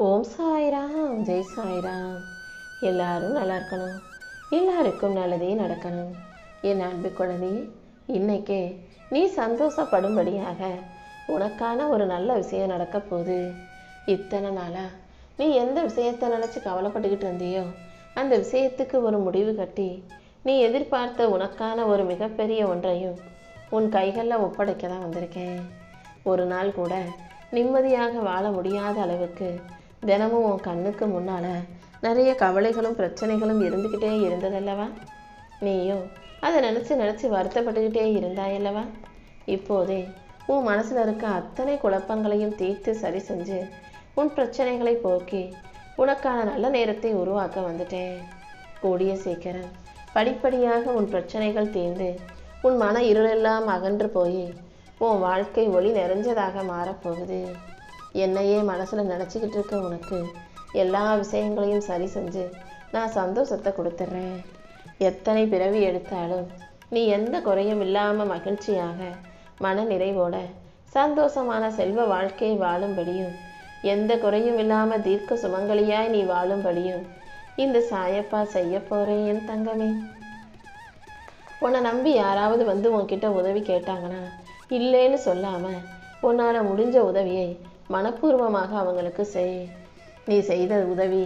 ஓம் சாய்ராம், ஜெய் சாய்ராம். எல்லாரும் நல்லா இருக்கணும், எல்லாருக்கும் நல்லதே நடக்கணும். என் அன்பு குழந்தையே, இன்னைக்கே நீ சந்தோஷப்படும்படியாக உனக்கான ஒரு நல்ல விஷயம் நடக்க போகுது. இத்தனை நாளா நீ எந்த விஷயத்தை நினச்சி கவலைப்பட்டுக்கிட்டு இருந்தியோ அந்த விஷயத்துக்கு ஒரு முடிவு கட்டி நீ எதிர்பார்த்த உனக்கான ஒரு மிகப்பெரிய ஒன்றையும் உன் கைகளில் ஒப்படைக்க தான் வந்திருக்கேன். ஒரு நாள் கூட நிம்மதியாக வாழ முடியாத அளவுக்கு தினமும் உன் கண்ணுக்கு முன்னால் நிறைய கவலைகளும் பிரச்சனைகளும் இருந்துக்கிட்டே இருந்ததல்லவா? நீயும் அதை நினச்சி வருத்தப்பட்டுக்கிட்டே இருந்தாயல்லவா? இப்போதே உன் மனசில் இருக்க அத்தனை குழப்பங்களையும் தீர்த்து சரி செஞ்சு உன் பிரச்சனைகளை போக்கி உனக்கான நல்ல நேரத்தை உருவாக்க வந்துட்டேன். கூடிய சீக்கிரம் படிப்படியாக உன் பிரச்சனைகள் தீர்ந்து உன் மன இருளெல்லாம் அகன்று போய் உன் வாழ்க்கை ஒளி நிறைஞ்சதாக மாறப்போகுது. என்னையே மனசில் நினச்சிக்கிட்டு இருக்க உனக்கு எல்லா விஷயங்களையும் சரி செஞ்சு நான் சந்தோஷத்தை கொடுத்துட்றேன். எத்தனை பிறவி எடுத்தாலும் நீ எந்த குறையும் இல்லாமல் மகிழ்ச்சியாக மன நிறைவோட சந்தோஷமான செல்வ வாழ்க்கையை வாழும்படியும் எந்த குறையும் இல்லாமல் தீர்க்க சுமங்கலியாய் நீ வாழும்படியும் இந்த சாயப்பா செய்ய போகிறேன் என் தங்கமே. உன்னை நம்பி யாராவது வந்து உன்கிட்ட உதவி கேட்டாங்கன்னா இல்லைன்னு சொல்லாமல் உன்னால் முடிஞ்ச உதவியை மனப்பூர்வமாக அவங்களுக்கு செய். நீ செய்த உதவி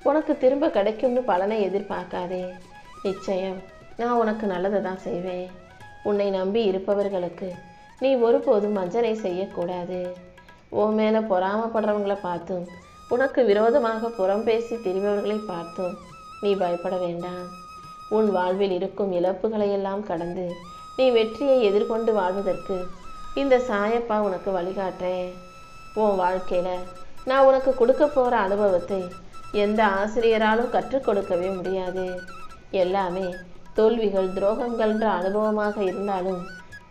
உனக்கு திரும்ப கிடைக்கும்னு பலனை எதிர்பார்க்காதே. நிச்சயம் நான் உனக்கு நல்லதை தான் செய்வேன். உன்னை நம்பி இருப்பவர்களுக்கு நீ ஒருபோதும் வஞ்சனை செய்யக்கூடாது. உன் மேலே பொறாமப்படுறவங்களை பார்த்தும் உனக்கு விரோதமாக புறம் பேசி திரிபவர்களை பார்த்தும் நீ பயப்பட வேண்டாம். உன் வாழ்வில் இருக்கும் இழப்புகளையெல்லாம் கடந்து நீ வெற்றியை எதிர்கொண்டு வாழ்வதற்கு இந்த சாயப்பா உனக்கு வழிகாட்டுறேன். உன் வாழ்க்கையில் நான் உனக்கு கொடுக்க போகிற அனுபவத்தை எந்த ஆசிரியராலும் கற்றுக் கொடுக்கவே முடியாது. எல்லாமே தோல்விகள் துரோகங்கள்ன்ற அனுபவமாக இருந்தாலும்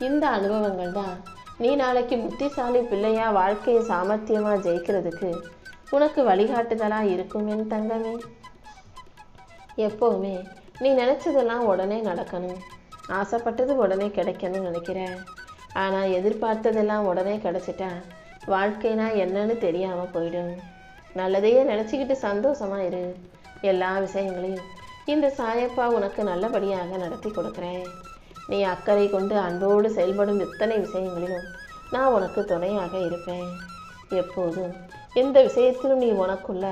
இந்த அனுபவங்கள் தான் நீ நாளைக்கு புத்திசாலி பிள்ளையா வாழ்க்கையை சாமர்த்தியமாக ஜெயிக்கிறதுக்கு உனக்கு வழிகாட்டுதலாக இருக்கும் என் தங்கமே. எப்போவுமே நீ நினச்சதெல்லாம் உடனே நடக்கணும், ஆசைப்பட்டது உடனே கிடைக்கணும்னு நினைக்கிற. ஆனால் எதிர்பார்த்ததெல்லாம் உடனே கிடைச்சிட்டா வாழ்க்கைனா என்னன்னு தெரியாமல் போயிடும். நல்லதையே நினச்சிக்கிட்டு சந்தோஷமாக இரு. எல்லா விஷயங்களையும் இந்த சாயப்பா உனக்கு நல்லபடியாக நடத்தி கொடுக்குறேன். நீ அக்கறை கொண்டு அன்போடு செயல்படும் இத்தனை விஷயங்களிலும் நான் உனக்கு துணையாக இருப்பேன். எப்போதும் எந்த விஷயத்திலும் நீ உனக்குள்ள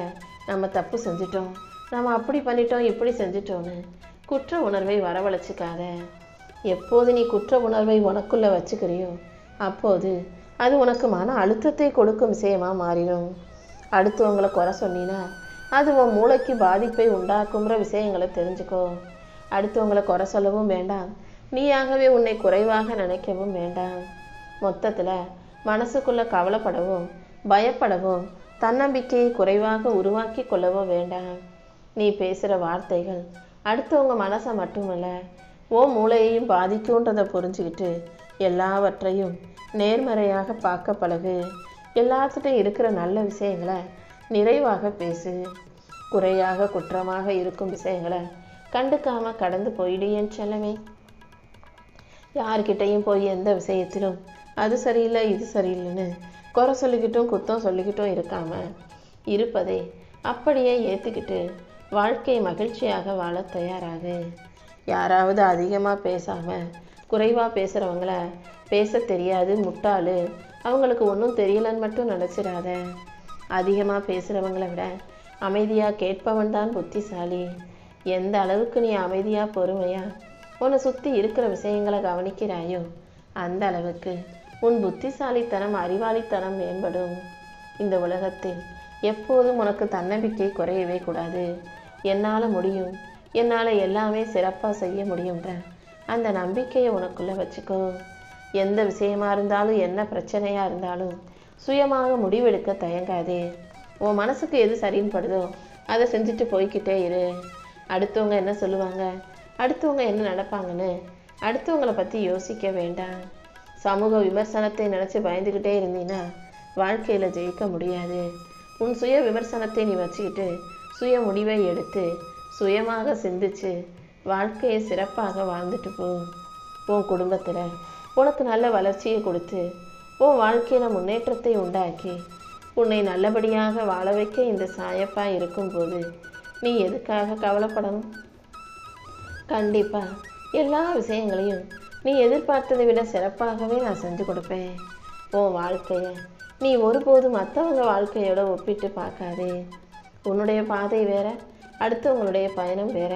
நம்ம தப்பு செஞ்சிட்டோம், நம்ம அப்படி பண்ணிட்டோம் இப்படி செஞ்சிட்டோன்னு குற்ற உணர்வை வரவழைச்சிக்காத. எப்போது நீ குற்ற உணர்வை உனக்குள்ளே வச்சுக்கிறியோ அப்போது அது உனக்கு மன அழுத்தத்தை கொடுக்கும் விஷயமா மாறிடும். அடுத்தவங்களை குறை சொன்னினா அது உன் மூளைக்கு பாதிப்பை உண்டாக்குங்கிற விஷயங்களை தெரிஞ்சுக்கோ. அடுத்தவங்களை குறை சொல்லவும் வேண்டாம், நீயாகவே உன்னை குறைவாக நினைக்கவும் வேண்டாம். மொத்தத்தில் மனசுக்குள்ளே கவலைப்படவும் பயப்படவும் தன்னம்பிக்கையை குறைவாக உருவாக்கி கொள்ளவோ வேண்டாம். நீ பேசுகிற வார்த்தைகள் அடுத்தவங்க மனசை மட்டுமல்ல உன் மூளையையும் பாதிக்கும்ன்றதை புரிஞ்சுக்கிட்டு எல்லாவற்றையும் நேர்மறையாக பார்க்க பழகு. எல்லாத்துட்டும் இருக்கிற நல்ல விஷயங்களை நிறைவாக பேசு. குறையாக குற்றமாக இருக்கும் விஷயங்களை கண்டுக்காம கடந்து போயிடுயேன்னு செல்லவே. யார்கிட்டையும் போய் எந்த விஷயத்திலும் அது சரியில்லை இது சரியில்லைன்னு குறை சொல்லிக்கிட்டும் குத்தம் சொல்லிக்கிட்டும் இருக்காம இருப்பதை அப்படியே ஏற்றுக்கிட்டு வாழ்க்கையை மகிழ்ச்சியாக வாழ தயாராகு. யாராவது அதிகமாக பேசாமல் குறைவாக பேசுகிறவங்கள பேச தெரியாது முட்டாளு அவங்களுக்கு ஒன்றும் தெரியலன்னு மட்டும் நினச்சிடாத. அதிகமாக பேசுகிறவங்களை விட அமைதியாக கேட்பவன் தான் புத்திசாலி. எந்த அளவுக்கு நீ அமைதியாக பொறுமையாக உன்னை சுற்றி இருக்கிற விஷயங்களை கவனிக்கிறாயோ அந்த அளவுக்கு உன் புத்திசாலித்தனம் அறிவாளித்தனம் மேம்படும். இந்த உலகத்தில் எப்போதும் உனக்கு தன்னம்பிக்கை குறையவே கூடாது. என்னால் முடியும், என்னால் எல்லாமே சிறப்பாக செய்ய முடியுன்ற அந்த நம்பிக்கையை உனக்குள்ளே வச்சுக்கோ. எந்த விஷயமா இருந்தாலும் என்ன பிரச்சனையாக இருந்தாலும் சுயமாக முடிவெடுக்க தயங்காதே. உன் மனசுக்கு எது சரின்னு படுதோ அதை செஞ்சுட்டு போய்கிட்டே இரு. அடுத்தவங்க என்ன சொல்லுவாங்க, அடுத்தவங்க என்ன நடப்பாங்கன்னு அடுத்தவங்களை பற்றி யோசிக்க வேண்டாம். சமூக விமர்சனத்தை நினச்சி பயந்துக்கிட்டே இருந்தீன்னா வாழ்க்கையில் ஜெயிக்க முடியாது. உன் சுய விமர்சனத்தை நீ வச்சுக்கிட்டு சுய முடிவை எடுத்து சுயமாக சிந்திச்சு வாழ்க்கையை சிறப்பாக வாழ்ந்துட்டு போ. உன் குடும்பத்தில் உனக்கு நல்ல வளர்ச்சியை கொடுத்து உன் வாழ்க்கையில் முன்னேற்றத்தை உண்டாக்கி உன்னை நல்லபடியாக வாழ வைக்க இந்த சாயப்பா இருக்கும்போது நீ எதுக்காக கவலைப்படணும்? கண்டிப்பாக எல்லா விஷயங்களையும் நீ எதிர்பார்த்ததை விட சிறப்பாகவே நான் செஞ்சு கொடுப்பேன். உன் வாழ்க்கையை நீ ஒருபோதும் மற்றவங்க வாழ்க்கையோட ஒப்பிட்டு பார்க்காதே. உன்னுடைய பாதை வேற, அடுத்தவங்களுடைய பயணம் வேற.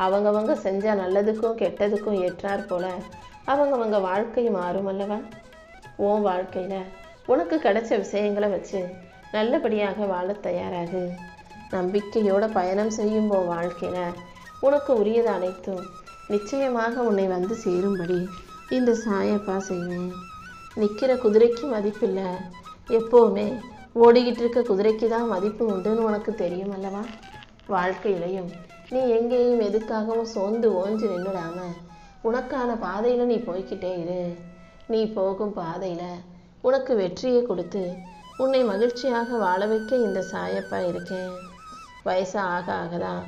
அவங்கவங்க செஞ்சால் நல்லதுக்கும் கெட்டதுக்கும் ஏற்றார் போல அவங்கவங்க வாழ்க்கை மாறும் அல்லவா? உன் வாழ்க்கையில் உனக்கு கிடைச்ச விஷயங்களை வச்சு நல்லபடியாக வாழ தயாராகு. நம்பிக்கையோட பயணம் செய்யும் உன் வாழ்க்கையில் உனக்கு உரியது அனைத்தும் நிச்சயமாக உன்னை வந்து சேரும்படி இந்த சாயப்பா செய்வேன். நிற்கிற குதிரைக்கு மதிப்பில்லை, எப்போவுமே ஓடிக்கிட்டு இருக்க குதிரைக்கு தான் மதிப்பு உண்டுன்னு உனக்கு தெரியும் அல்லவா? வாழ்க்கையிலையும் நீ எங்கேயும் எதுக்காகவும் சோர்ந்து ஓஞ்சு நின்றுடாம உனக்கான பாதையில் நீ போய்கிட்டே இரு. நீ போகும் பாதையில் உனக்கு வெற்றியை கொடுத்து உன்னை மகிழ்ச்சியாக வாழ வைக்க இந்த சாயப்பா இருக்கேன். வயசு ஆக ஆகதான்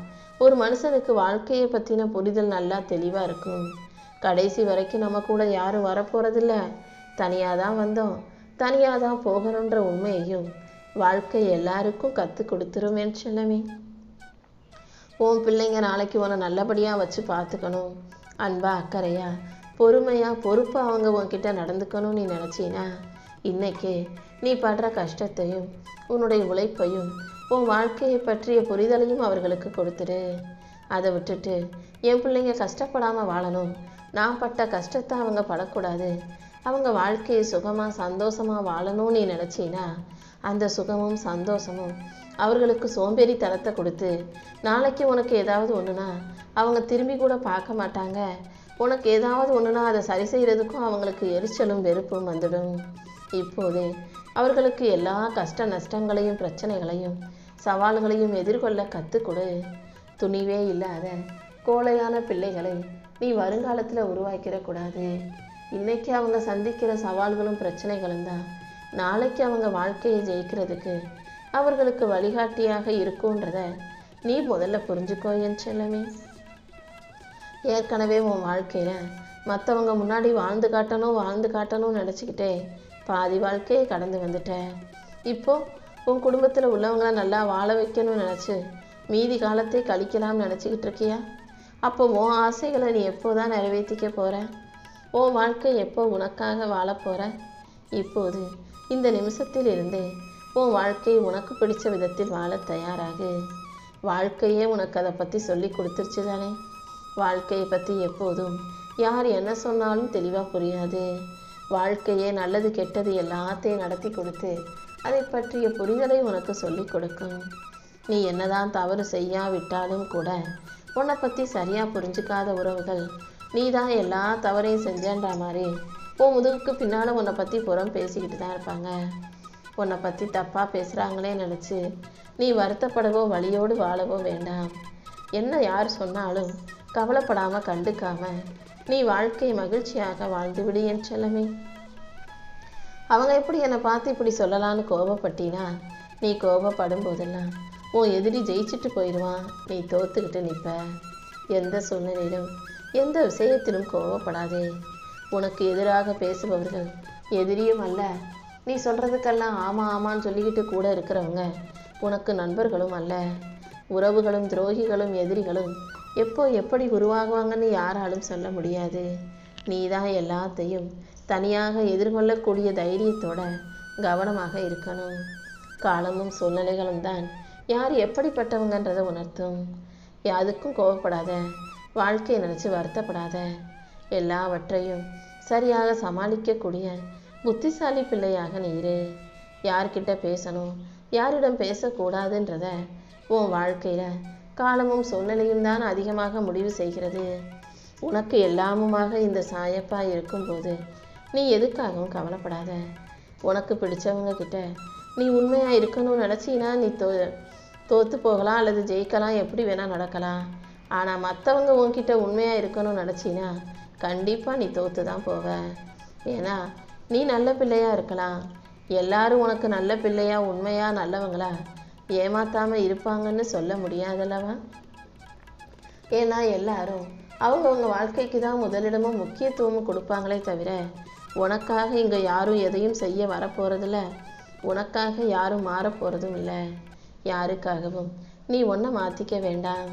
ஒரு மனுஷனுக்கு வாழ்க்கையை பற்றின புரிதல் நல்லா தெளிவாக இருக்கும். கடைசி வரைக்கும் நம்ம கூட யாரும் வரப்போகிறதில்ல, தனியாக தான் வந்தோம், தனியாக தான் போகணுன்ற உண்மையையும் வாழ்க்கை எல்லாருக்கும் கற்றுக் கொடுத்துருமேன்னு செல்லமே. உன் பிள்ளைங்க நாளைக்கு உன்னை நல்லபடியாக வச்சு பார்த்துக்கணும், அன்பா அக்கறையா பொறுமையாக பொறுப்பாக அவங்க உன்கிட்ட நடந்துக்கணும்னு நீ நினச்சினா இன்னைக்கே நீ படுற கஷ்டத்தையும் உன்னுடைய உழைப்பையும் உன் வாழ்க்கையை பற்றிய புரிதலையும் அவர்களுக்கு கொடுத்துரு. அதை விட்டுட்டு என் பிள்ளைங்க கஷ்டப்படாமல் வாழணும், நான் பட்ட கஷ்டத்தை அவங்க படக்கூடாது, அவங்க வாழ்க்கையை சுகமாக சந்தோஷமாக வாழணும்னு நீ நினச்சினா அந்த சுகமும் சந்தோஷமும் அவர்களுக்கு சோம்பேறித்தனத்தை கொடுத்து நாளைக்கு உனக்கு ஏதாவது ஒன்றுனா அவங்க திரும்பி கூட பார்க்க மாட்டாங்க. உனக்கு ஏதாவது ஒன்றுனா அதை சரி செய்கிறதுக்கும் அவங்களுக்கு எரிச்சலும் வெறுப்பும் வந்துடும். இப்போதே அவர்களுக்கு எல்லா கஷ்ட நஷ்டங்களையும் பிரச்சனைகளையும் சவால்களையும் எதிர்கொள்ள கற்றுக்கொடு. துணிவே இல்லாத கோழையான பிள்ளைகளை நீ வருங்காலத்தில் உருவாக்கிடக்கூடாது. இன்னைக்கு அவங்க சந்திக்கிற சவால்களும் பிரச்சனைகளும் தான் நாளைக்கு அவங்க வாழ்க்கையை ஜெயிக்கிறதுக்கு அவர்களுக்கு வழிகாட்டியாக இருக்கும்ன்றத நீ முதல்ல புரிஞ்சுக்கோ என் செல்லமே. ஏற்கனவே உன் வாழ்க்கையில் மற்றவங்க முன்னாடி வாழ்ந்து காட்டணும்னு நினச்சிக்கிட்டே பாதி வாழ்க்கையை கடந்து வந்துட்டேன். இப்போ உன் குடும்பத்தில் உள்ளவங்கள நல்லா வாழ வைக்கணும்னு நினச்சி மீதி காலத்தை கழிக்கலாம்னு நினச்சிக்கிட்டு இருக்கியா? அப்போ உன் ஆசைகளை நீ எப்போதான் நிறைவேற்றிக்க போகிற? உன் வாழ்க்கை எப்போ உனக்காக வாழ போகிற? இப்போது இந்த நிமிஷத்தில் இருந்தே உன் வாழ்க்கையை உனக்கு பிடிச்ச விதத்தில் வாழ தயாராகு. வாழ்க்கையே உனக்கு அதை பற்றி சொல்லி கொடுத்துருச்சு தானே. வாழ்க்கையை பற்றி எப்போதும் யார் என்ன சொன்னாலும் தெளிவாக புரியாது. வாழ்க்கையே நல்லது கெட்டது எல்லாத்தையும் நடத்தி கொடுத்து அதை பற்றிய புரிதலை உனக்கு சொல்லி கொடுக்கும். நீ என்னதான் தவறு செய்யாவிட்டாலும் கூட உன்னை பற்றி சரியாக புரிஞ்சுக்காத உறவுகள் நீ தான் எல்லா தவறையும் செஞ்சேன்ற மாதிரி உன் முதுகுக்கு பின்னால் உன்னை பற்றி புறம் பேசிக்கிட்டு தான் இருப்பாங்க. உன்னை பற்றி தப்பாக பேசுகிறாங்களே நினச்சி நீ வருத்தப்படவோ வழியோடு வாழவோ வேண்டாம். என்ன யார் சொன்னாலும் கவலைப்படாமல் கண்டுக்காமல் நீ வாழ்க்கையை மகிழ்ச்சியாக வாழ்ந்து விடு என் செல்லமே. அவங்க எப்படி என்னை பார்த்து இப்படி சொல்லலான்னு கோபப்பட்டினா நீ கோபப்படும் போதெல்லாம் உன் எதிரி ஜெயிச்சுட்டு போயிடுவான், நீ தோத்துக்கிட்டு நிற்ப. எந்த சூழ்நிலையிலும் எந்த விஷயத்திலும் கோபப்படாதே. உனக்கு எதிராக பேசுபவர்கள் எதிரியும் அல்ல, நீ சொல்கிறதுக்கெல்லாம் ஆமான்னு சொல்லிக்கிட்டு கூட இருக்கிறவங்க உனக்கு நண்பர்களும் அல்ல. உறவுகளும் துரோகிகளும் எதிரிகளும் எப்போ எப்படி உருவாகுவாங்கன்னு யாராலும் சொல்ல முடியாது. நீ தான் எல்லாத்தையும் தனியாக எதிர்கொள்ளக்கூடிய தைரியத்தோட கவனமாக இருக்கணும். காலமும் சூழ்நிலைகளும் தான் யார் எப்படிப்பட்டவங்கன்றதை உணர்த்தும். யாருக்கும் கோவப்படாத, வாழ்க்கையை நினச்சி வருத்தப்படாத. எல்லாவற்றையும் சரியாக சமாளிக்கக்கூடிய புத்திசாலி பிள்ளையாக நீரு. யார்கிட்ட பேசணும் யாரிடம் பேசக்கூடாதுன்றத உன் வாழ்க்கையில் காலமும் சூழ்நிலையும் தான் அதிகமாக முடிவு செய்கிறது. உனக்கு எல்லாமுமாக இந்த சாயப்பா இருக்கும்போது நீ எதுக்காகவும் கவலைப்படாத. உனக்கு பிடிச்சவங்க கிட்ட நீ உண்மையாக இருக்கணும்னு நினச்சின்னா நீ தோற்று போகலாம் அல்லது ஜெயிக்கலாம், எப்படி வேணால் நடக்கலாம். ஆனால் மற்றவங்க உன்கிட்ட உண்மையாக இருக்கணும்னு நினச்சின்னா கண்டிப்பாக நீ தோற்று தான் போவ. ஏன்னா நீ நல்ல பிள்ளையாக இருக்கலாம், எல்லாரும் உனக்கு நல்ல பிள்ளையா உண்மையாக நல்லவங்களா ஏமாத்தாமல் இருப்பாங்கன்னு சொல்ல முடியாதல்லவா. ஏன்னா எல்லாரும் அவங்கவுங்க வாழ்க்கைக்கு தான் முதலிடமும் முக்கியத்துவமும் கொடுப்பாங்களே தவிர உனக்காக இங்கே யாரும் எதையும் செய்ய வரப்போகிறதில்ல. உனக்காக யாரும் மாறப் போகிறதும் இல்லை. யாருக்காகவும் நீ ஒன்றை மாற்றிக்க வேண்டாம்.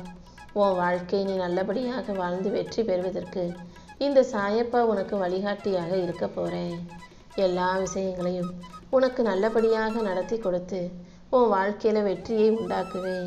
உன் வாழ்க்கை நீ நல்லபடியாக வாழ்ந்து வெற்றி பெறுவதற்கு இந்த சாயப்பா உனக்கு வழிகாட்டியாக இருக்க போகிறேன். எல்லா விஷயங்களையும் உனக்கு நல்லபடியாக நடத்தி கொடுத்து உன் வாழ்க்கையில் வெற்றியை உண்டாக்குவேன்.